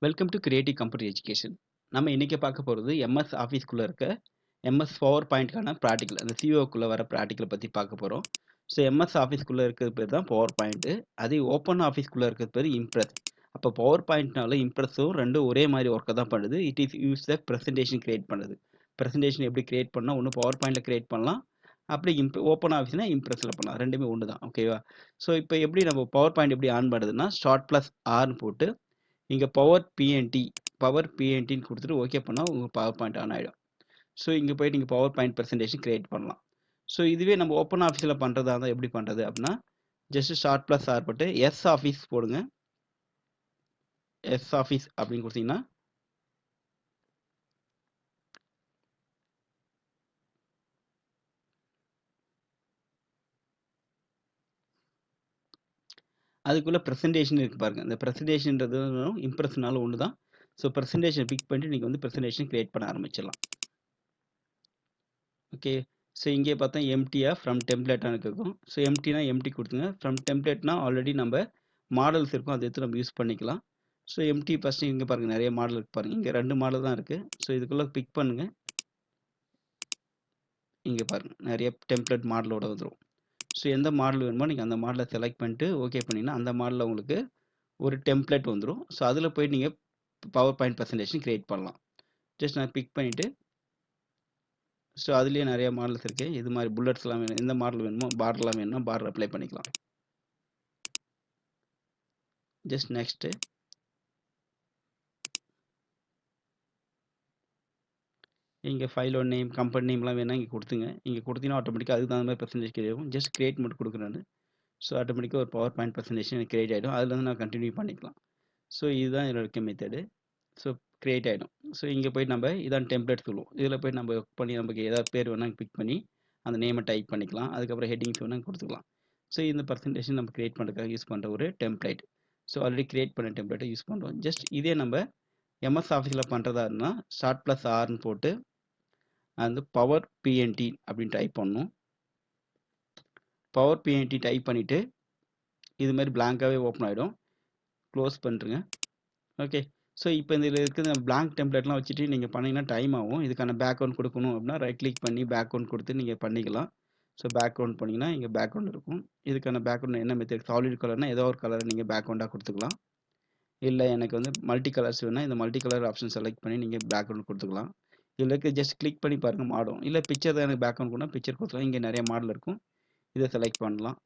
Welcome to creative computer education. நம்ம இன்னைக்கு பார்க்க போகிறது எம்எஸ் ஆஃபீஸ்க்குள்ளே இருக்க எம்எஸ் பவர் பாயிண்ட்கான ப்ராக்டிக்கல், அந்த சிஓக்குள்ளே வர ப்ராக்டிக்கலை பற்றி பார்க்க போகிறோம். ஸோ எம்எஸ் ஆஃபீஸ்க்குள்ளே இருக்கிறது பேர் தான் பவர் பாயிண்ட்டு. அதே ஓப்பன் ஆஃபீஸ்க்குள்ளே இருக்கிறது பேர் இம்ப்ரெஸ். அப்போ பவர் பாயிண்ட்னால இம்ப்ரெஸும் ரெண்டும் ஒரே மாதிரி ஒர்க்கை தான் பண்ணுது. It is use the presentation create பண்ணுது. ப்ரெசன்டேஷன் எப்படி கிரியேட் பண்ணால் ஒன்று பவர் பாயிண்டில் கிரியேட் பண்ணலாம், அப்படி ஓப்பன் ஆஃபீஸ்னா இம்ப்ரெஸில் பண்ணலாம். ரெண்டுமே ஒன்று தான். ஓகேவா? ஸோ இப்போ எப்படி நம்ம பவர் பாயிண்ட் எப்படி ஆன் பண்ணுறதுன்னா ஸ்டார்ட் ப்ளஸ் ஆர்னு போட்டு இங்கே பவர் பிஎன்டின்னு கொடுத்துட்டு ஓகே பண்ணால் உங்கள் பவர் பாயிண்ட் ஆன் ஆகிடும். ஸோ இங்கே போய்ட்டு நீங்கள் பவர் பாயிண்ட் ப்ரெசன்டேஷன் கிரியேட் பண்ணலாம். ஸோ இதுவே நம்ம ஓப்பன் ஆஃபீஸில் பண்ணுறதா இருந்தால் எப்படி பண்ணுறது அப்படின்னா ஜஸ்ட் ஸ்டார்ட் ப்ளஸ் ஆர் போட்டு எஸ் ஆஃபீஸ் போடுங்க. எஸ் ஆஃபீஸ் அப்படின்னு கொடுத்தீங்கன்னா அதுக்குள்ளே ப்ரெசன்டேஷன் இருக்குது பாருங்கள். இந்த ப்ரெசன்டேஷன்றதும் இம்ப்ரெஸ்னாலும் ஒன்று தான். ஸோ ப்ரெசன்டேஷன் பிக் பண்ணிட்டு நீங்கள் வந்து ப்ரெசன்டேஷன் கிரியேட் பண்ண ஆரம்பிச்சிடலாம். ஓகே. ஸோ இங்கே பார்த்தா எம்டியாக ஃப்ரம் டெம்ப்ளேட்டாக இருக்கும். ஸோ எம்டினா எம்டி கொடுத்துங்க. ஃப்ரம் டெம்ப்ளேட்னா ஆல்ரெடி நம்ம மாடல்ஸ் இருக்கும், அதை எடுத்து நம்ம யூஸ் பண்ணிக்கலாம். ஸோ எம்டி ஃபஸ்ட்டு இங்கே பாருங்கள், நிறைய மாடல் இருக்குது பாருங்கள். இங்கே 2 மாடல் தான் இருக்குது. ஸோ இதுக்குள்ளே பிக் பண்ணுங்கள். இங்கே பாருங்கள் நிறைய டெம்ப்ளேட் மாடலோட வந்துடும். ஸோ எந்த மாடல் வேணுமோ நீங்கள் அந்த மாடலை செலக்ட் பண்ணிட்டு ஓகே பண்ணிங்கன்னா அந்த மாடலில் உங்களுக்கு ஒரு டெம்ப்ளேட் வந்துடும். ஸோ அதில் போய் நீங்கள் பவர் பாயிண்ட் ப்ரெசன்டேஷன் கிரியேட் பண்ணலாம். ஜஸ்ட் நான் பிக் பண்ணிவிட்டு ஸோ அதுலேயே நிறைய மாடல்ஸ் இருக்குது. இது மாதிரி புல்லட்ஸ்லாம் வேணும், எந்த மாடல் வேணுமோ பார்டர்லாம் வேணுமோ பார்டர் அப்ளை பண்ணிக்கலாம். ஜஸ்ட் நெக்ஸ்ட்டு இங்கே ஃபைலோட நேம், கம்பெனி நேம்லாம் வேணால் இங்கே கொடுத்துங்க. இங்கே கொடுத்தீங்கன்னா ஆட்டோமேட்டிக்காக அதுக்கு தகுந்த மாதிரி ப்ரெசன்டேஷன் கிரியேட் ஆகும். ஜஸ்ட் கிரியேட் மட்டும் கொடுக்குறேன். ஸோ ஆட்டோமேட்டிக்காக ஒரு பவர் பாயிண்ட் ப்ரெசன்டேஷன் எனக்கு கிரியேட் ஆகிடும். அதில் வந்து நான் கண்டினியூ பண்ணிக்கலாம். ஸோ இதுதான் என்னோட இருக்க மெத்தடு. ஸோ கிரியேட் ஆகிடும். ஸோ இங்கே போய்ட்டு நம்ம இதான் டெம்ப்ளேட் சொல்லுவோம். இதில் போய்ட்டு நம்ம ஒர்க் பண்ணி நமக்கு ஏதாவது பேர் வேணால் பிக் பண்ணி அந்த நேமை டைப் பண்ணிக்கலாம். அதுக்கப்புறம் ஹெட்டிங்ஸ் வேணால் கொடுத்துக்கலாம். ஸோ இந்த ப்ரெசன்டேஷன் நம்ம கிரியேட் பண்ணுறதுக்காக யூஸ் பண்ணுற ஒரு டெம்ப்ளேட். ஸோ ஆல்ரெடி கிரியேட் பண்ண டெம்ப்ளேட்டை யூஸ் பண்ணுறோம். ஜஸ்ட் இதே நம்ம எம்எஸ் ஆஃபீஸில் பண்ணுறதா இருந்தால் ஸ்டார்ட் ப்ளஸ் ஆர்னு போட்டு அந்த பவர் பிஎன்டி அப்படின்னு டைப் பண்ணணும். பவர் பிஎன்டி டைப் பண்ணிவிட்டு இது மாதிரி பிளாங்காகவே ஓப்பன் ஆகிடும். க்ளோஸ் பண்ணுறங்க. ஓகே. ஸோ இப்போ இதில் இருக்கிற பிளாங்க் டெம்ப்ளேட்லாம் வச்சுட்டு நீங்கள் பண்ணிங்கன்னா டைம் ஆகும். இதுக்கான பேக்ரவுண்ட் கொடுக்கணும் அப்படின்னா ரைட் கிளிக் பண்ணி பேக்ரவுண்ட் கொடுத்து நீங்கள் பண்ணிக்கலாம். ஸோ பேக்ரவுண்ட் பண்ணிங்கன்னா இங்கே பேக்ரவுண்ட் இருக்கும். இதுக்கான பேக்ரவுண்ட் என்ன மெத்தட், சாலிட் கலர்னால் ஏதோ ஒரு கலரை நீங்கள் பேக்ரவுண்டாக கொடுத்துக்கலாம். இல்லை எனக்கு வந்து மல்டி கலர்ஸ் வேணால் இந்த மல்டி கலர் ஆப்ஷன் செலக்ட் பண்ணி நீங்கள் பேக்ரவுண்ட் கொடுத்துக்கலாம். இதில் இருக்க ஜஸ்ட் கிளிக் பண்ணி பாருங்கள் மாடும். இல்லை பிக்சர் தான் எனக்கு பேக்ரவுண்ட் கூட பிக்சர் கொடுத்துக்கலாம். இங்கே நிறைய மாடல் இருக்கும், இதை செலக்ட் பண்ணலாம்.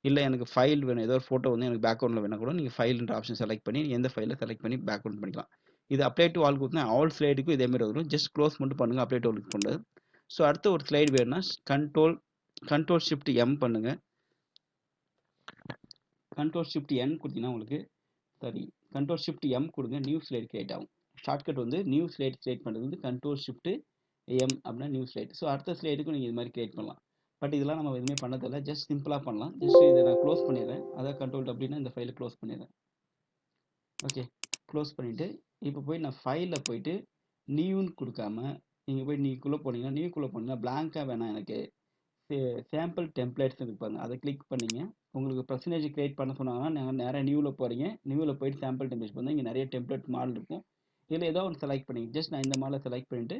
இல்லை எனக்கு ஃபைல் வேணும், ஏதோ ஒரு ஃபோட்டோ வந்து எனக்கு பேக்ரவுண்டில் வேணால் கூட நீங்கள் ஃபைல்ன்ற ஆப்ஷன் செலக்ட் பண்ணி எந்த ஃபைலை செலக்ட் பண்ணி பேக்ரவுண்ட் பண்ணிக்கலாம். இது அப்ளை டு ஆல் கொடுத்தா ஆல் ஸ்லைடுக்கும் இதேமாதிரி வரும். ஜஸ்ட் க்ளோஸ் மட்டும் பண்ணுங்கள், அப்ளை டு ஆல் பண்ணுறது. ஸோ அடுத்த ஒரு ஸ்லைடு வேணும்னா கண்ட்ரோல் ஷிஃப்ட் எம் பண்ணுங்கள். கண்ட்ரோல் ஷிஃப்ட் என் கொடுத்தீங்கன்னா உங்களுக்கு கண்ட்ரோல் ஷிஃப்ட் எம் கொடுங்க, நியூ ஸ்லைட் கிரியேட் ஆகும். ஷார்ட்கட் வந்து நியூ ஸ்லைட் கிரியேட் பண்ணுறது வந்து கண்ட்ரோல் ஷிஃப்ட் எம் அப்படின்னா நியூ ஸ்லைட். ஸோ அடுத்த ஸ்லைடுக்கும் நீங்கள் இது மாதிரி கிரியேட் பண்ணலாம். பட் இதெல்லாம் நம்ம எதுவுமே பண்ணதில்லை, ஜஸ்ட் சிம்பிளாக பண்ணலாம். ஜஸ்ட் இதை நான் க்ளோஸ் பண்ணிடுறேன். அதாவது கண்ட்ரோல் அப்படின்னா இந்த ஃபைலை க்ளோஸ் பண்ணிடுறேன். ஓகே, க்ளோஸ் பண்ணிவிட்டு இப்போ போய் நான் ஃபைலில் போயிட்டு நியூன்னு கொடுக்காம நீங்கள் போய் நீக்குள்ளே போனீங்கன்னா நியூக்குள்ளே போனீங்கன்னா பிளாங்காக வேணாம், எனக்கு சாம்பிள் டெம்ப்ளேட்ஸ் இருப்பாங்க, அதை கிளிக் பண்ணிங்க. உங்களுக்கு பர்சன்டேஜ் கிரியேட் பண்ண சொன்னாங்கன்னா நீங்கள் நேராக நியூவில் போகிறீங்க. நியூவில் போயிட்டு சாம்பிள் டெம்ப்ளேட்ஸ் பண்ணால் இங்கே நிறைய டெம்ப்ளேட் மாடல் இருக்கும். இதில் ஏதோ ஒன்று செலக்ட் பண்ணிங்க. ஜஸ்ட் நான் இந்த மாடலை செலக்ட் பண்ணிவிட்டு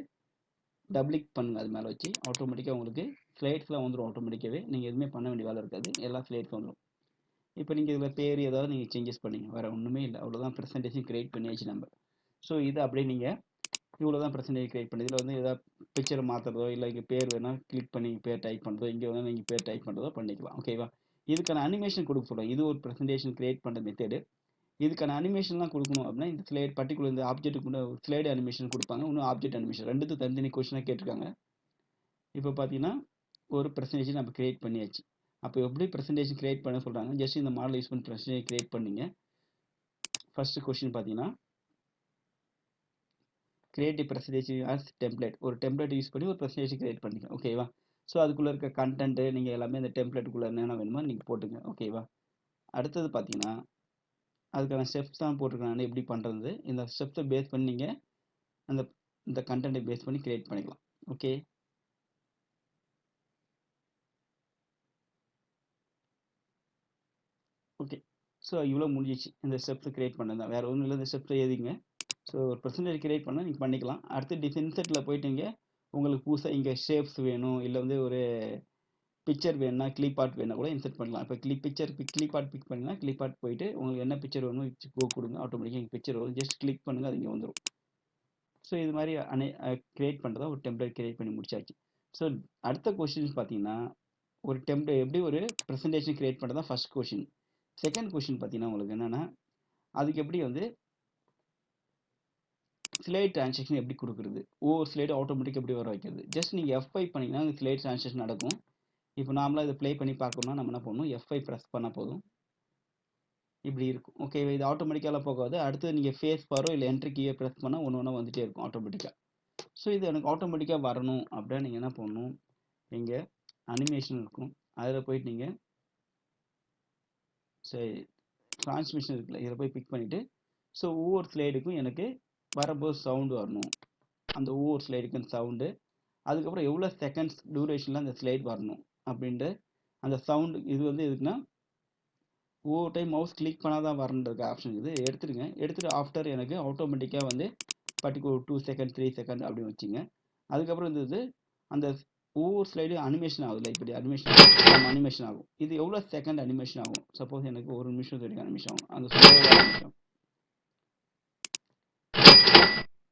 டபுள் கிளிக் பண்ணுங்கள். அது மேலே வச்சு ஆட்டோமேட்டிக்காக உங்களுக்கு ஸ்லைட்ஸ்லாம் வந்துடும். ஆட்டோமேட்டிக்காகவே நீங்கள் எதுவுமே பண்ண வேண்டிய வேலை இருக்காது, எல்லா ஸ்லைட்ஸ் வந்துடும். இப்போ நீங்கள் இதில் பேர் ஏதாவது நீங்கள் சேஞ்சஸ் பண்ணிங்க, வேறு ஒன்றுமே இல்லை, அவ்வளோதான். ப்ரெசன்டேஷன் கிரியேட் பண்ணியாச்சு நம்ம. ஸோ இது அப்படியே நீங்கள் இவ்வளோ தான் ப்ரெசன்டேஜ் கிரியேட் பண்ணி இதில் வந்து ஏதாவது பிக்சரை மாற்றுறதோ இல்லை இங்கே பேர் வேணால் கிளிக் பண்ணி பேர் டைப் பண்ணுறதோ, இங்கே வேணால் நீங்கள் பேர் டைப் பண்ணுறதோ பண்ணிக்கலாம். ஓகேவா? இதுக்கான அனிமேஷன் கொடுக்க சொல்கிறோம். இது ஒரு ப்ரெசன்டேஷன் கிரியேட் பண்ணுற மெத்தடு. இதுக்கான அனிமேஷன்லாம் கொடுக்கணும் அப்படின்னா இந்த ஸ்லைட் பர்டிகுலர் இந்த ஆப்ஜெக்ட்டுக்கு கூட ஸ்லைடு அனிமேஷன் கொடுப்பாங்க, இன்னும் ஆப்ஜெக்ட் அனிமேஷன், ரெண்டுத்து தனித்தனி கொஸ்டினாக கேட்டிருக்காங்க. இப்போ பார்த்தீங்கன்னா ஒரு ப்ரெசன்டேஷன் நம்ம கிரியேட் பண்ணியாச்சு. அப்போ எப்படி ப்ரெசன்டேஷன் கிரியேட் பண்ண சொல்கிறாங்க, ஜஸ்ட் இந்த மாடல் யூஸ் பண்ணி ப்ரெசன்டேஜ் கிரியேட் பண்ணிங்க. ஃபஸ்ட்டு கொஸ்டின் பார்த்தீங்கன்னா கிரியேட் ப்ரெசன்டேஷன் ஆஸ் டெம்ப்ளேட், ஒரு டெம்ப்ளேட் யூஸ் பண்ணி ஒரு ப்ரெசன்டேஷன் கிரியேட் பண்ணிங்க. ஓகேவா? ஸோ அதுக்குள்ளே இருக்க கண்டென்ட்டு நீங்கள் எல்லாமே இந்த டெம்ப்ளேட்டுக்குள்ளே என்னென்ன வேணுமோ நீங்கள் போட்டுங்க. ஓகேவா? அடுத்தது பார்த்தீங்கன்னா அதுக்கான ஸ்டெப்ஸ் தான் போட்டிருக்காங்க, எப்படி பண்ணுறது. இந்த ஸ்டெப்ஸை பேஸ் பண்ணி நீங்கள் அந்த இந்த கண்டென்ட்டை பேஸ் பண்ணி கிரியேட் பண்ணிக்கலாம். Okay, okay. ஸோ இவ்வளோ முடிஞ்சிச்சு. இந்த ஸ்டெப்ஸை கிரியேட் பண்ணது தான், வேறு ஒன்றும் இல்லை. இந்த ஸ்டெப்ஸை எழுதிங்க. ஸோ ஒரு ப்ரெசன்டேஜ் கிரியேட் பண்ணால் நீங்கள் பண்ணிக்கலாம். அடுத்து இன்செர்ட்டில் போயிட்டு உங்களுக்கு புதுசாக இங்கே ஷேப்ஸ் வேணும், இல்லை வந்து ஒரு பிக்சர் வேணும்னா கிளிப் ஆர்ட் வேணா கூட இன்செர்ட் பண்ணலாம். இப்போ கிளிப் ஆர்ட் பிக் பண்ணிங்கன்னா கிளிப் ஆர்ட் போயிட்டு உங்களுக்கு என்ன பிக்சர் வேணும் கொடுங்க, ஆட்டோமேட்டிக்காக இங்கே பிக்சர் வரும். ஜஸ்ட் கிளிக் பண்ணுங்கள், அது இங்கே வந்துடும். ஸோ இது மாதிரி கிரியேட் பண்ணுறதா ஒரு டெம்ப்ளேட் கிரியேட் பண்ணி முடிச்சாச்சு. ஸோ அடுத்த கொஸ்டின்ஸ் பார்த்தீங்கன்னா ஒரு எப்படி ஒரு ப்ரெசன்டேஷன் கிரியேட் பண்ணுறதா ஃபர்ஸ்ட் கொஸ்டின். செகண்ட் கொஸ்டின் பார்த்தீங்கன்னா உங்களுக்கு என்னென்னா அதுக்கு எப்படி வந்து ஸ்லைட் டிரான்சாக்ஷன் எப்படி கொடுக்குறது, ஒவ்வொரு ஸ்லைடு ஆட்டோமேட்டிக்காக எப்படி வர வைக்கிறது. ஜஸ்ட் நீங்கள் F5 பண்ணிங்கன்னா அந்த ஸ்லைட் டிரான்சாக்ஷன் நடக்கும். இப்போ நார்மலாக இதை ப்ளே பண்ணி பார்க்கணும்னா நம்ம என்ன பண்ணணும், F5 ப்ரெஸ் பண்ணால் போதும், இப்படி இருக்கும். ஓகே, இது ஆட்டோமேட்டிக்காலாம் போகாது. அடுத்து நீங்கள் ஃபேஸ் பாரோ இல்லை என்ட்ரி கீயை ப்ரெஸ் பண்ணால் ஒன்று ஒன்றா வந்துகிட்டே இருக்கும் ஆட்டோமேட்டிக்காக. ஸோ இது எனக்கு ஆட்டோமேட்டிக்காக வரணும் அப்படின்னா நீங்கள் என்ன பண்ணணும், இங்கே அனிமேஷன் இருக்கும், அதில் போயிட்டு நீங்கள் சரி டிரான்ஸ்மிஷன் இருக்குல்ல, இதில் போய் பிக் பண்ணிவிட்டு ஸோ ஒவ்வொரு ஸ்லைடுக்கும் எனக்கு வரும்போது சவுண்டு வரணும், அந்த ஒவ்வொரு ஸ்லைடுக்கும் சவுண்டு, அதுக்கப்புறம் எவ்வளோ செகண்ட்ஸ் டியூரேஷனில் அந்த ஸ்லைட் வரணும் அப்படின்ட்டு அந்த சவுண்டு. இது வந்து எதுக்குன்னா ஒவ்வொரு டைம் மவுஸ் கிளிக் பண்ணால் தான் வரணுன்றதுக்கு ஆப்ஷன் இது. எடுத்துடுங்க. எடுத்துகிட்டு ஆஃப்டர் எனக்கு ஆட்டோமேட்டிக்காக வந்து பர்டிகுலர் 2 செகண்ட் 3 செகண்ட் அப்படின்னு வச்சுங்க. அதுக்கப்புறம் இது அந்த ஒவ்வொரு ஸ்லைடும் அனிமேஷன் ஆகுதுல்ல, இப்படி அனிமேஷன் ஆகும். இது எவ்வளோ செகண்ட் அனிமேஷன் ஆகும், சப்போஸ் எனக்கு 1 நிமிஷம் வரைக்கும் அனிமேஷன் ஆகும், அந்த நிமிஷம்.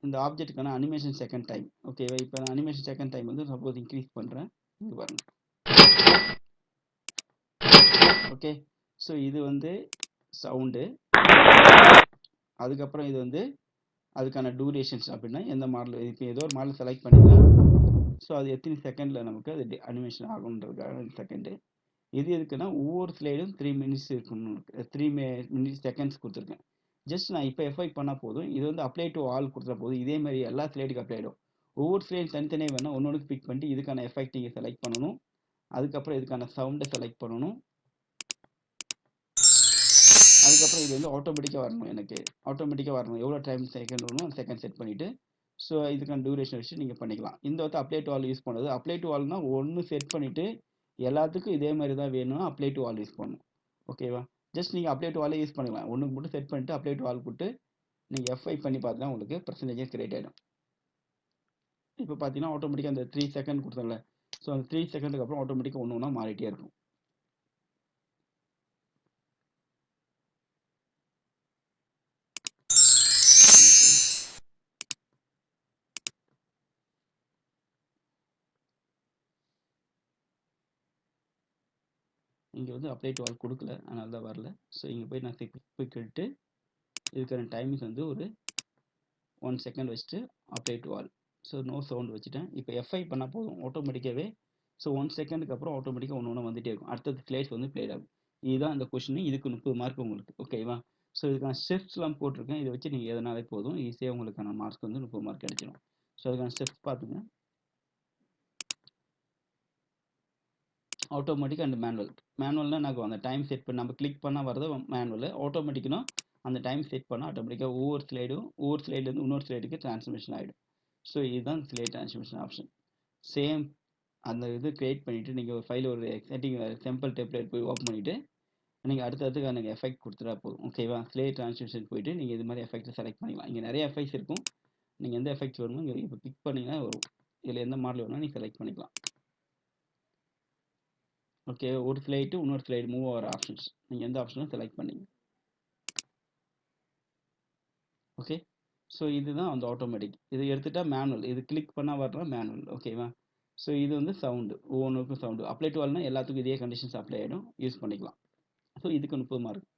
இந்த ஆப்ஜெக்ட்டுக்கான அனிமேஷன் செகண்ட் டைம். ஓகேவா, இப்போ நான் அனிமேஷன் செகண்ட் டைம் வந்து சப்போஸ் இன்க்ரீஸ் பண்ணுறேன், இது பாருங்க. ஓகே, ஸோ இது வந்து சவுண்டு. அதுக்கப்புறம் இது வந்து அதுக்கான டூரேஷன்ஸ் அப்படின்னா எந்த மாடல், இப்போ ஏதோ ஒரு மாடல் செலக்ட் பண்ணிக்கலாம். ஸோ அது எத்தனை செகண்டில் நமக்கு அது அனிமேஷன் ஆகுன்றதுக்காக செகண்டு. இது எதுக்குன்னா ஒவ்வொரு ஸ்லைடும் 3 மினிட்ஸ் இருக்கணும், 3 மினிட்ஸ் செகண்ட்ஸ் கொடுத்துருக்கேன். ஜஸ்ட் நான் இப்போ F5 பண்ணால் போதும், இது வந்து அப்ளை டு ஆல் கொடுத்தா போதும். இதே மாதிரி எல்லா ஸ்லைடுக்கும் அப்ளை ஆகிடும். ஒவ்வொரு ஸ்லைடு தனித்தனியாக வேணால் ஒன்று பிக் பண்ணிட்டு இதுக்கான எஃபெக்ட் நீங்கள் செலக்ட் பண்ணணும். அதுக்கப்புறம் இதுக்கான சவுண்டை செலக்ட் பண்ணணும். அதுக்கப்புறம் இது வந்து ஆட்டோமேட்டிக்காக வரணும், எனக்கு ஆட்டோமேட்டிக்காக வரணும். எவ்வளோ டைம் செகண்ட் வரணும் அந்த செகண்ட் செட் பண்ணிவிட்டு ஸோ இதுக்கான டியூரேஷன் வச்சு நீங்கள் பண்ணிக்கலாம். இந்த வந்து அப்ளை டு ஆல் யூஸ் பண்ணுறது. அப்ளை டு ஆல்னா ஒன்று செட் பண்ணிவிட்டு எல்லாத்துக்கும் இதே மாதிரி தான் வேணும்னா அப்ளை டு ஆல் யூஸ் பண்ணணும். ஓகேவா, ஜஸ்ட் நீங்கள் அப்ளை டு ஆலே யூஸ் பண்ணிக்கலாம். ஒன்றுக்கு மட்டும் செட் பண்ணிவிட்டு அப்ளை டு ஆல் போட்டு நீங்கள் F5 பண்ணி பார்த்தா உங்களுக்கு பர்சன்டேஜ் கிரியேட் ஆகிடும். இப்போ பார்த்தீங்கன்னா ஆட்டோமேட்டிக்காக அந்த 3 செகண்ட் கொடுத்தோம்ல, ஸோ அந்த 3 செகண்டுக்கு அப்புறம் ஆட்டோமேட்டிக்காக ஒன்று ஒன்றா மாறிட்டே இருக்கும். இங்கே வந்து அப்ளை டு ஆல் கொடுக்கல, அதனால தான் வரல. ஸோ இங்கே போய் நான் பிக் எடுத்து இதுக்கான டைமிங்ஸ் வந்து ஒரு 1 செகண்ட் வச்சுட்டு apply to all. So no sound வச்சுட்டேன். இப்போ F5 பண்ணால் போதும் ஆட்டோமேட்டிக்காகவே. ஸோ 1 செகண்டுக்கு அப்புறம் ஆட்டோமேட்டிக்காக ஒன்று ஒன்று வந்துட்டே இருக்கும். அடுத்தது ஸ்லைட்ஸ் வந்து ப்ளே ஆகும். இதுதான் இந்த கொஸ்டின். இதுக்கு 30 மார்க் உங்களுக்கு. ஓகேவா, ஸோ இதுக்கான ஸ்டெப்ஸ்லாம் போட்டிருக்கேன். இதை வச்சு நீங்கள் எதனாலே போதும், ஈஸியாக உங்களுக்கான மார்க் வந்து 30 மார்க் கிடைச்சிடும். ஸோ அதுக்கான ஸ்டெப்ஸ் பார்த்துங்க. ஆட்டோமேட்டிக் அண்ட் மேனுவல்னா நாங்கள் அந்த டைம் செட் பண்ணி நம்ம கிளிக் பண்ணால் வரது மேனுவல். ஆட்டோமேட்டிக்னா அந்த டைம் செட் பண்ணால் ஆட்டோமேட்டிக்காக ஒவ்வொரு ஸ்லைடுலேருந்து இன்னொரு ஸ்லைடுக்கு ட்ரான்ஸ்ஃபர்மேஷன் ஆகிடும். ஸோ இதுதான் ஸ்லைட் ட்ரான்ஸ்ஃபர்மேஷன் ஆப்ஷன். சேம் அந்த இது கிரியேட் பண்ணிவிட்டு நீங்கள் ஒரு ஃபைல் ஒரு எக்ஸைட்டிங் சிம்பிள் டெம்ப்ளேட் போய் ஓப்பன் பண்ணிவிட்டு நீங்கள் அடுத்ததுக்கு நீங்கள் எஃபெக்ட் கொடுத்துட்டா போதும். ஓகேவா, ஸ்லைட் ட்ரான்ஸ்ஃபர்மேஷன் போயிட்டு நீங்கள் இது மாதிரி எஃபெக்ட் செலக்ட் பண்ணிக்கலாம். இங்கே நிறைய எஃபெக்ட்ஸ் இருக்கும். நீங்கள் எந்த எஃபெக்ட் வேணுமோ இங்கே இப்போ பிக் பண்ணிங்கன்னா வரும். இதில் எந்த மாடல் வேணுமோ நீங்கள் செலக்ட் பண்ணிக்கலாம். ஓகே, ஒரு ஸ்லைடு இன்னொரு ஸ்லைடு மூவ் ஆகிற ஆப்ஷன்ஸ் நீங்கள் எந்த ஆப்ஷனும் செலக்ட் பண்ணிங்க. ஓகே, ஸோ இதுதான் அந்த ஆட்டோமேட்டிக். இது எடுத்துட்டா மேனுவல். இது கிளிக் பண்ணால் வர்ற மேனுவல். ஓகேவா, ஸோ இது வந்து சவுண்டு, ஒவ்வொன்றுக்கும் சவுண்டு. அப்ளை டு ஆல்னா எல்லாத்துக்கும் இதே கண்டிஷன்ஸ் அப்ளை ஆகிடும், யூஸ் பண்ணிக்கலாம். ஸோ இதுக்கு 30 மார்க்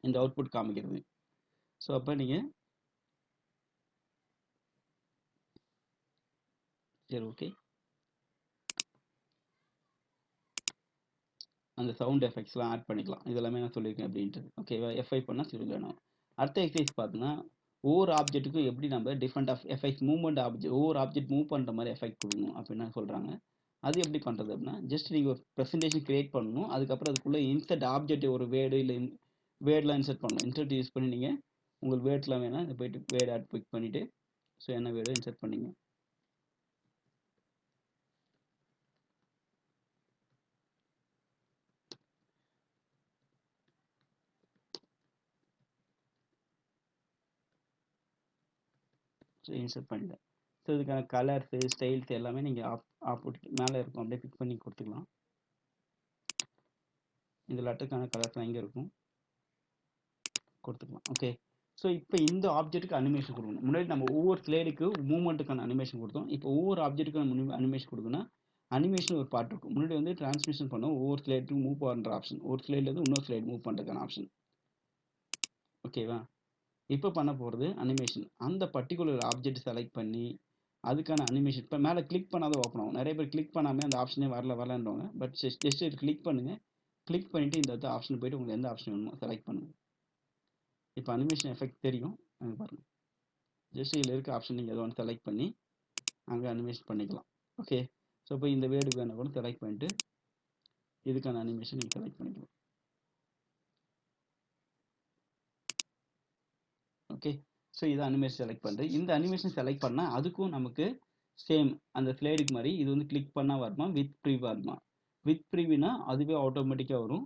இந்த அவுட்புட் காமிக்கிறது. ஸோ அப்போ நீங்கள் சரி ஓகே அந்த சவுண்ட் எஃபெக்ட்ஸ்லாம் ஆட் பண்ணிக்கலாம். இதெல்லாமே நான் சொல்லியிருக்கேன் அப்படின்ட்டு. ஓகேவா, F5 பண்ணால் சொல்லிடணும். அடுத்த எக்ஸசைஸ் பார்த்தீங்கன்னா ஒவ்வொரு ஆப்ஜெக்ட்டுக்கும் எப்படி நம்ம different of effect movement object, ஒவ்வொரு ஆப்ஜெக்ட் மூவ் பண்ணுற மாதிரி எஃபெக்ட் கொடுக்கணும் அப்படின்னு சொல்கிறாங்க. அது எப்படி பண்ணுறது அப்படின்னா ஜஸ்ட் நீங்கள் ஒரு ப்ரெசன்டேஷன் கிரியேட் பண்ணணும். அதுக்கப்புறம் அதுக்குள்ளே இன்சர்ட் ஆப்ஜெக்ட் ஒரு வேர்டு இல்லை வேர்டெலாம் இன்சர்ட் பண்ணணும். இன்சர்ட் யூஸ் பண்ணி நீங்கள் உங்களுக்கு வேர்ட்ஸ்லாம் வேணால் போய்ட்டு வேர்டு ஆட் பிக் பண்ணிவிட்டு ஸோ என்ன வேர்டோ இன்சர்ட் பண்ணிங்க. ஸோ இன்சர்ட் பண்ணிட்டேன். ஸோ இதுக்கான கலர்ஸு ஸ்டைல்ஸ் எல்லாமே நீங்கள் ஆப் மேலே இருக்கும், அப்படியே பிக் பண்ணி கொடுத்துக்கலாம். இந்த லெட்டருக்கான கலர்ஸ்லாம் இங்கே இருக்கும், கொடுத்துக்கலாம். ஓகே, ஸோ இப்போ இந்த ஆப்ஜெக்ட்டுக்கு அனிமேஷன் கொடுக்கணும். முன்னாடி நம்ம ஒவ்வொரு ஸ்லைடுக்கு மூவ்மெண்ட்டுக்கான அனிமேஷன் கொடுத்தோம். இப்போ ஒவ்வொரு ஆப்ஜெக்ட்டுக்கான அனிமேஷன் கொடுக்கணும்னா அனிமேஷன் ஒரு பார்ட் இருக்கும். முன்னாடி வந்து டிரான்ஸ்மிஷன் பண்ணோம், ஒவ்வொரு ஸ்லைடுக்கும் மூவ் பண்ணுற ஆப்ஷன், ஒரு ஸ்லைட்லேருந்து இன்னொரு ஸ்லைடு மூவ் பண்ணுறதுக்கான ஆப்ஷன். ஓகேவா? இப்போ பண்ண போகிறது அனிமேஷன். அந்த பர்டிகுலர் ஆப்ஜெக்ட் செலக்ட் பண்ணி அதுக்கான அனிமேஷன் இப்போ மேலே கிளிக் பண்ணாத ஓப்பன் ஆகும். நிறைய பேர் கிளிக் பண்ணாமல் அந்த ஆப்ஷனே வரலன்றவங்க. பட் ஜஸ்ட் இது கிளிக் பண்ணுங்கள். கிளிக் பண்ணிவிட்டு இந்த ஆப்ஷன் போய்ட்டு உங்களுக்கு எந்த ஆப்ஷன் வேணுமோ செலக்ட் பண்ணுங்கள். இப்போ அனிமேஷன் எஃபெக்ட் தெரியும், அங்கே பாருங்கள். ஜஸ்ட் இதில் இருக்க ஆப்ஷன் நீங்கள் எதோ ஒன்று செலக்ட் பண்ணி அங்கே அனிமேஷன் பண்ணிக்கலாம். ஓகே, ஸோ இப்போ இந்த வேர்டுக்கு வேணால் கூட செலக்ட் பண்ணிட்டு இதுக்கான அனிமேஷன் நீங்கள் செலக்ட் பண்ணிக்கலாம். ஓகே, ஸோ இதை அனிமேஷன் செலக்ட் பண்ணுறது. இந்த அனிமேஷன் செலக்ட் பண்ணால் அதுக்கும் நமக்கு சேம் அந்த ஸ்லைடுக்கு மாதிரி இது வந்து கிளிக் பண்ணால் வருமா, வித் ப்ரீவ் வருமா. வித் ப்ரீவினா அதுவே ஆட்டோமேட்டிக்காக வரும்.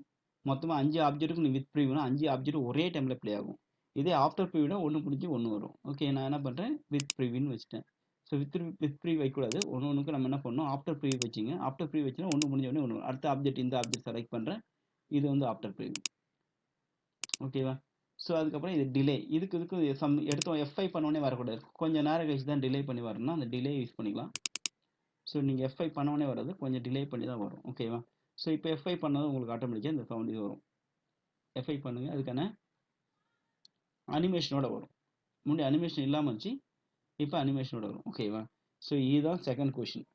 மொத்தமாக 5 ஆப்ஜெக்ட்டுக்கு நீ வித் ப்ரீவ்னா 5 ஆப்ஜெக்ட் ஒரே டைமில் ப்ளே ஆகும். இதே ஆஃப்டர் ப்ரீவ்னா ஒன்று முடிஞ்சு ஒன்று வரும். ஓகே, நான் என்ன பண்ணுறேன், வித் ப்ரீவின்னு வச்சுட்டேன். ஸோ வித் ப்ரீ வைக்கக்கூடாது, ஒன்றுக்கு நம்ம என்ன பண்ணணும், ஆஃப்டர் ப்ரீ வச்சிங்க. ஆஃப்டர் ப்ரீ வச்சுன்னா ஒன்று முடிஞ்ச உடனே ஒன்று வரும். அடுத்த ஆப்ஜெக்ட் இந்த ஆப்ஜெக்ட் செலக்ட் பண்ணுறேன், இது வந்து ஆஃப்டர் ப்ரீ. ஓகேவா? ஸோ அதுக்கப்புறம் இது டிலே. இதுக்கு சம் எடுத்தோம் F5 பண்ணோடனே வரக்கூடாது, கொஞ்சம் நேரம் கழிச்சு தான் டிலே பண்ணி வரணும்னா அந்த டிலே யூஸ் பண்ணிக்கலாம். ஸோ நீங்கள் F5 பண்ணோடனே வராது, கொஞ்சம் டிலே பண்ணி தான் வரும். ஓகேவா? ஸோ இப்போ F5 பண்ணாலும் உங்களுக்கு ஆட்டோமேட்டிக்காக இந்த சவுண்ட் இது வரும். F5 பண்ணுங்கள், அதுக்கான அனிமேஷனோட வரும். முன்னாடி அனிமேஷன் இல்லாமல் இருந்துச்சு, இப்போ அனிமேஷனோட வரும். ஓகேவா? ஸோ இதுதான் செகண்ட் கொஷின்.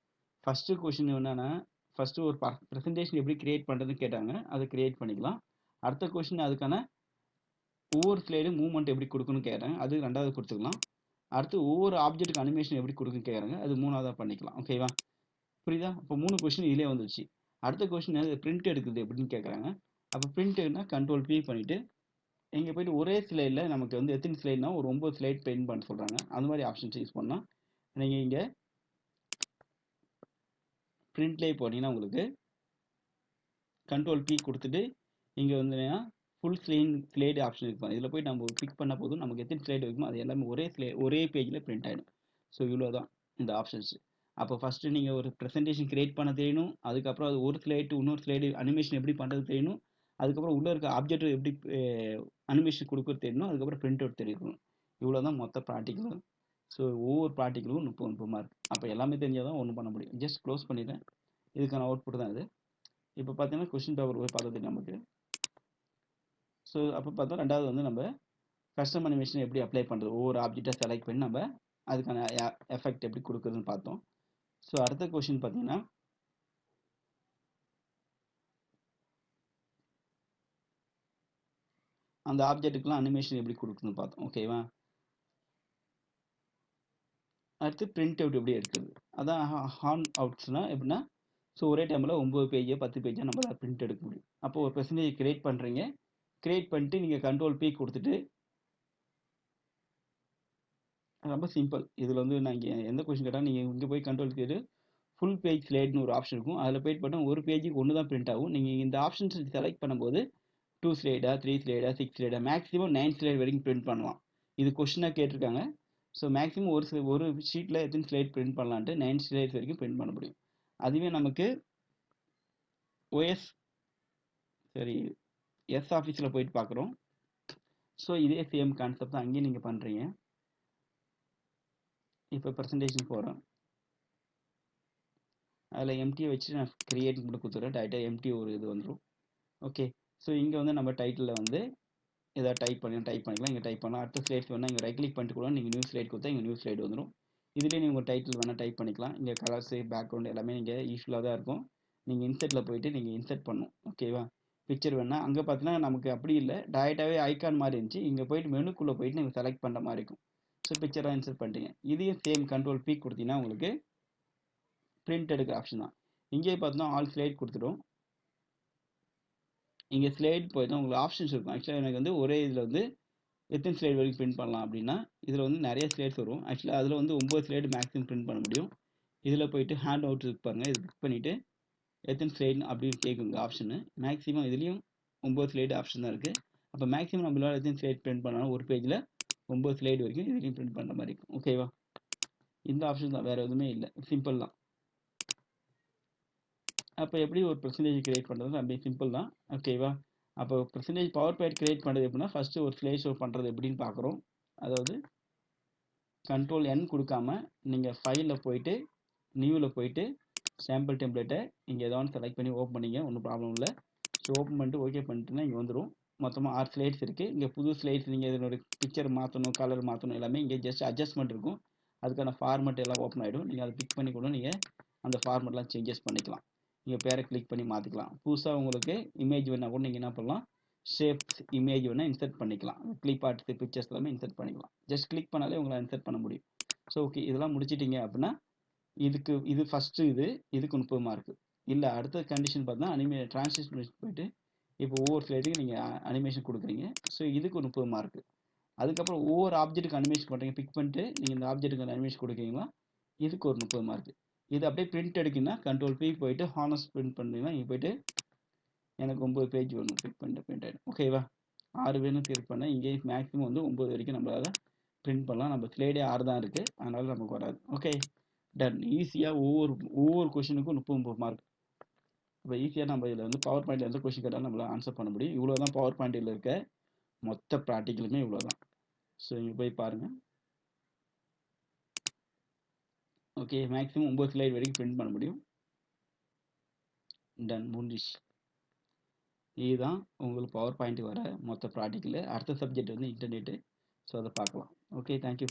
ஃபஸ்ட்டு கொஷின் என்னென்னா, ஃபஸ்ட்டு ஒரு ப்ரெசன்டேஷன் எப்படி க்ரியேட் பண்ணுறதுன்னு கேட்டாங்க, அதை க்ரியேட் பண்ணிக்கலாம். அடுத்த கொஷின் அதுக்கான ஒவ்வொரு ஸ்லைடும் மூவ்மெண்ட் எப்படி கொடுக்கணும்னு கேட்குறாங்க, அது ரெண்டாவது கொடுத்துக்கலாம். அடுத்து ஒவ்வொரு ஆப்ஜெக்ட்டுக்கு அனிமேஷன் எப்படி கொடுக்குன்னு கேட்குறாங்க, அது மூணாவதாக பண்ணிக்கலாம். ஓகேவா? புரியுதா? இப்போ 3 கொஷின் இதிலே வந்துச்சு. அடுத்த கொஷின் பிரிண்ட் எடுக்குது எப்படின்னு கேட்குறாங்க. அப்போ பிரிண்ட்னா Ctrl+P பண்ணிவிட்டு இங்கே போய்ட்டு ஒரே ஸ்லைடில் நமக்கு வந்து எத்தனை ஸ்லைட்னா ஒரு 9 ஸ்லைட் பிரிண்ட் பண்ண சொல்கிறாங்க. அந்த மாதிரி ஆப்ஷன்ஸ் யூஸ் பண்ணால் நீங்கள் இங்கே பிரிண்ட்லேயே போனீங்கன்னா உங்களுக்கு Ctrl+P கொடுத்துட்டு இங்கே வந்து ஃபுல் ஸ்லைடு ஆப்ஷன் இருக்கும். இதில் போய் நம்ம கிளிக் பண்ண போதும் நமக்கு எத்தனை ஸ்லைடு இருக்குமோ அது எல்லாமே ஒரே பேஜில் பிரிண்ட் ஆகிடும். ஸோ இவ்வளோ தான் இந்த ஆப்ஷன்ஸ். அப்போ ஃபஸ்ட்டு நீங்கள் ஒரு ப்ரெசன்டேஷன் க்ரியேட் பண்ண தெரியணும். அதுக்கப்புறம் அது ஒரு ஸ்லைடு இன்னொரு ஸ்லைடு அனிமேஷன் எப்படி பண்ணுறது தெரியணும். அதுக்கப்புறம் உள்ளே இருக்க ஆப்ஜெக்ட் எப்படி அனிமேஷன் கொடுக்குறது தெரியணும். அதுக்கப்புறம் பிரிண்ட் அவுட் தெரியணும். இவ்வளோ தான் மொத்த ப்ராக்டிக்கலும். ஸோ ஒவ்வொரு ப்ராக்டிக்கலும் 30 மார்க். அப்போ எல்லாமே தெரிஞ்சால் தான் ஒன்றும் பண்ண முடியும். ஜஸ்ட் க்ளோஸ் பண்ணிடுறேன். இதுக்கான அவுட்புட் தான் இது. இப்போ பார்த்தீங்கன்னா கொஸ்டின் பேப்பர் போய் பார்த்தா தெரியும் நமக்கு. ஸோ அப்போ பார்த்தா ரெண்டாவது வந்து நம்ம கஸ்டம் அனிமேஷன் எப்படி அப்ளை பண்ணுறது, ஒவ்வொரு ஆப்ஜெக்டாக செலக்ட் பண்ணி நம்ம அதுக்கான எஃபெக்ட் எப்படி கொடுக்குறதுன்னு பார்த்தோம். ஸோ அடுத்த கொஸ்டின் பார்த்தீங்கன்னா அந்த ஆப்ஜெக்ட்டுக்குலாம் அனிமேஷன் எப்படி கொடுக்குறதுன்னு பார்த்தோம். ஓகேவா? அடுத்து பிரிண்ட் அவுட் எப்படி எடுக்கிறது, அதான் ஹார்ன் அவுட்ஸ்னால் எப்படின்னா, ஸோ ஒரே டைமில் 9 பேஜ் 10 பேஜாக நம்மளால் பிரிண்ட் எடுக்க முடியும். அப்போ ஒரு ப்ரெசன்டேஜ் கிரியேட் பண்ணுறீங்க, கிரியேட் பண்ணிட்டு நீங்கள் Ctrl+P கொடுத்துட்டு ரொம்ப சிம்பிள். இதில் வந்து நான் இங்கே எந்த கொஸ்டின் கேட்டால் நீங்கள் இங்கே போய் Ctrl கேட்டு ஃபுல் பேஜ் ஸ்லைடுன்னு ஒரு ஆப்ஷன் இருக்கும். அதில் போய்ட்டு பார்த்தா ஒரு பேஜுக்கு ஒன்று தான் பிரிண்ட் ஆகும். நீங்கள் இந்த ஆப்ஷன்ஸ் செலக்ட் பண்ணும்போது 2 ஸ்லைடா 3 ஸ்லைடா 6 ஸ்லைடா மேக்ஸிமம் 9 ஸ்லைட் வரைக்கும் பிரிண்ட் பண்ணலாம். இது கொஸ்டினாக கேட்டிருக்காங்க. ஸோ மேக்ஸிமம் ஒரு ஷீட்டில் எத்தனை ஸ்லைட் பிரிண்ட் பண்ணலான்ட்டு 9 ஸ்லைட்ஸ் வரைக்கும் பிரிண்ட் பண்ண முடியும். அதுவே நமக்கு எஸ் ஆஃபீஸில் போயிட்டு பார்க்குறோம். ஸோ இதே சேம் கான்செப்ட் தான் அங்கேயும் நீங்கள் பண்ணுறீங்க. இப்போ ப்ரெசன்டேஷன் போகிறோம், அதில் எம்டியை வச்சு நான் கிரியேட் மட்டும் கொடுத்துட்றேன். டைட்டாக எம்டி ஒரு இது வந்துடும். ஓகே, ஸோ இங்கே வந்து நம்ம டைட்டிலில் வந்து ஏதாவது டைப் பண்ணிக்கலாம். இங்கே டைப் பண்ணலாம். அடுத்த ஸ்லைட்ஸ் வேணால் இங்கே ரைட் கிளிக் பண்ணிட்டு கூட நீங்கள் நியூ ஸ்லைட் கொடுத்தா இங்கே நியூ ஸ்லைட் வந்துடும். இதுலேயே நீங்கள் உங்கள் டைட்டில் வேணால் டைப் பண்ணிக்கலாம். இங்கே கலர்ஸு பேக்ரவுண்ட் எல்லாமே நீங்கள் யூஸ்ஃபுல்லாக தான் இருக்கும். நீங்கள் இன்செர்ட்டில் போயிட்டு நீங்கள் இன்செர்ட் பண்ணணும். ஓகேவா? பிக்சர் வேணால் அங்கே பார்த்தீங்கன்னா நமக்கு அப்படி இல்லை, டேரெக்டாகவே ஐக்கான் மாதிரி இருந்துச்சு. இங்கே போயிட்டு மெனுக்குள்ளே போயிட்டு நீங்கள் செலக்ட் பண்ணுற மாதிரி இருக்கும். ஸோ பிக்சராக இன்செர்ட் பண்ணிட்டீங்க. இதையும் சேம் Ctrl+P கொடுத்தீங்கன்னா உங்களுக்கு பிரிண்ட் எடுக்கிற ஆப்ஷன் தான். இங்கேயே பார்த்தோன்னா ஆல் ஸ்லைட் கொடுத்துடும். இங்கே ஸ்லைட் போயிட்டு உங்களுக்கு ஆப்ஷன்ஸ் இருக்கும். ஆக்சுவலாக எனக்கு வந்து ஒரே இதில் வந்து எத்தனை ஸ்லைடு வரைக்கும் பிரிண்ட் பண்ணலாம் அப்படின்னா, இதில் வந்து நிறைய ஸ்லைட்ஸ் வரும். ஆக்சுவலாக அதில் வந்து 9 ஸ்லைடு மேக்ஸிமம் பிரிண்ட் பண்ண முடியும். இதில் போயிட்டு ஹேண்ட் அவுட் இருப்பாங்க, இது கிளிக் பண்ணிவிட்டு எத்தனை ஸ்லைடு அப்படின்னு கேட்குங்க ஆப்ஷனு. மேக்ஸிமம் இதுலேயும் 9 ஸ்லைடு ஆப்ஷன் தான் இருக்குது. அப்போ மேக்ஸிமம் நம்மளால் எத்தனை ஸ்லைட் பிரிண்ட் பண்ணாலும் ஒரு பேஜில் 9 ஸ்லைடு வரைக்கும் இதுலேயும் பிரிண்ட் பண்ணுற மாதிரி இருக்கும். ஓகேவா? இந்த ஆப்ஷன் தான், வேறு எதுவுமே இல்லை, சிம்பிள் தான். அப்போ எப்படி ஒரு பெர்சன்டேஜ் கிரியேட் பண்ணுறது அப்படி சிம்பிள் தான். ஓகேவா? அப்போ பெர்சன்டேஜ் பவர் பாயிண்ட் கிரியேட் பண்ணுறது எப்படின்னா, ஃபஸ்ட்டு ஒரு ஸ்லைட் ஷோ பண்ணுறது எப்படின்னு பார்க்குறோம். அதாவது கண்ட்ரோல் என் கொடுக்காம நீங்கள் ஃபைலில் போயிட்டு நியூவில் போயிட்டு சாம்பிள் டெம்ப்ளேட்டை இங்கே ஏதாவது செலக்ட் பண்ணி ஓப்பன் பண்ணிங்க, ஒன்றும் ப்ராப்ளம் இல்லை. ஸோ ஓப்பன் பண்ணிட்டு ஓகே பண்ணிட்டுனா இங்கே வந்துடும். மொத்தமாக 6 ஸ்லைட்ஸ் இருக்குது. இங்கே புது ஸ்லைட்ஸ் நீங்கள் இதனோட பிக்சர் மாற்றணும், கலர் மாற்றணும், எல்லாமே இங்கே ஜஸ்ட் அட்ஜஸ்ட்மெண்ட் இருக்கும். அதுக்கான ஃபார்மெட் எல்லாம் ஓப்பன் ஆகிடும். நீங்கள் அதை பிக் பண்ணி கூட நீங்கள் அந்த ஃபார்மெட்லாம் சேஞ்சஸ் பண்ணிக்கலாம். நீங்கள் பேரை கிளிக் பண்ணி மாற்றிக்கலாம். புதுசாக உங்களுக்கு இமேஜ் வேணால் கூட நீங்கள் என்ன பண்ணலாம், ஷேப்ஸ் இமேஜ் வேணால் இன்சர்ட் பண்ணிக்கலாம். கிளிப் ஆர்ட்ஸ் பிக்சர்ஸ் எல்லாமே இன்சர்ட் பண்ணிக்கலாம். ஜஸ்ட் கிளிக் பண்ணாலே உங்களை இன்சர்ட் பண்ண முடியும். ஸோ ஓகே, இதெல்லாம் முடிச்சிட்டிங்க அப்படின்னா இது ஃபஸ்ட்டு இதுக்கு 30 மார்க்கு. இல்லை அடுத்த கண்டிஷன் பார்த்தா ட்ரான்ஸ்லேஷன் போயிட்டு இப்போ ஒவ்வொரு ஸ்லைடுக்கு நீங்கள் அனிமேஷன் கொடுக்குறீங்க. ஸோ இதுக்கு 30 மார்க்கு. அதுக்கப்புறம் ஒவ்வொரு ஆப்ஜெக்ட்டுக்கு அனிமேஷன் பண்ணுறீங்க, பிக் பண்ணிட்டு நீங்கள் இந்த ஆப்ஜெக்ட்டுக்கு அனிமேஷன் கொடுக்குறீங்களா, இதுக்கு ஒரு 30 மார்க்கு. இது அப்படியே பிரிண்ட் எடுக்குன்னா கண்ட்ரோல் பி போயிட்டு ஹானஸ்ட் பிரிண்ட் பண்ணுறீங்கன்னா இங்கே போயிட்டு எனக்கு 9 பேஜ் வேணும், பிரிண்ட் பண்ணிட்டு பிரிண்ட் ஆகிடும். ஓகேவா? 6 வேணும் கிளிக் பண்ணால் இங்கே மேக்ஸிமம் வந்து 9 வரைக்கும் நம்மளால் பிரிண்ட் பண்ணலாம். நம்ம ஸ்லைடே 6 தான் இருக்குது, அதனால் நமக்கு வராது. Okay, done. ஈஸியாக ஒவ்வொரு கொஷினுக்கும் 30 மார்க். இப்போ ஈஸியாக நம்ம இதில் வந்து பவர் பாயிண்ட் எந்த கொஷின் கேட்டாலும் நம்மளால் ஆன்சர் பண்ண முடியும். இவ்வளோ தான் பவர் பாயிண்டில் இருக்க மொத்த ப்ராக்டிக்கலுமே இவ்வளோ தான். ஸோ இங்கே போய் பாருங்கள். ஓகே, மேக்ஸிமம் 9 ஸ்லைட் வரைக்கும் பிரிண்ட் பண்ண முடியும். டன், முடிஞ்சிச்சு. இதுதான் உங்களுக்கு பவர் பாயிண்ட் வர மொத்த ப்ராக்டிக்கல். அடுத்த சப்ஜெக்ட் வந்து இன்டர்நெட்டு. ஸோ அதை பார்க்கலாம். Okay, thank you.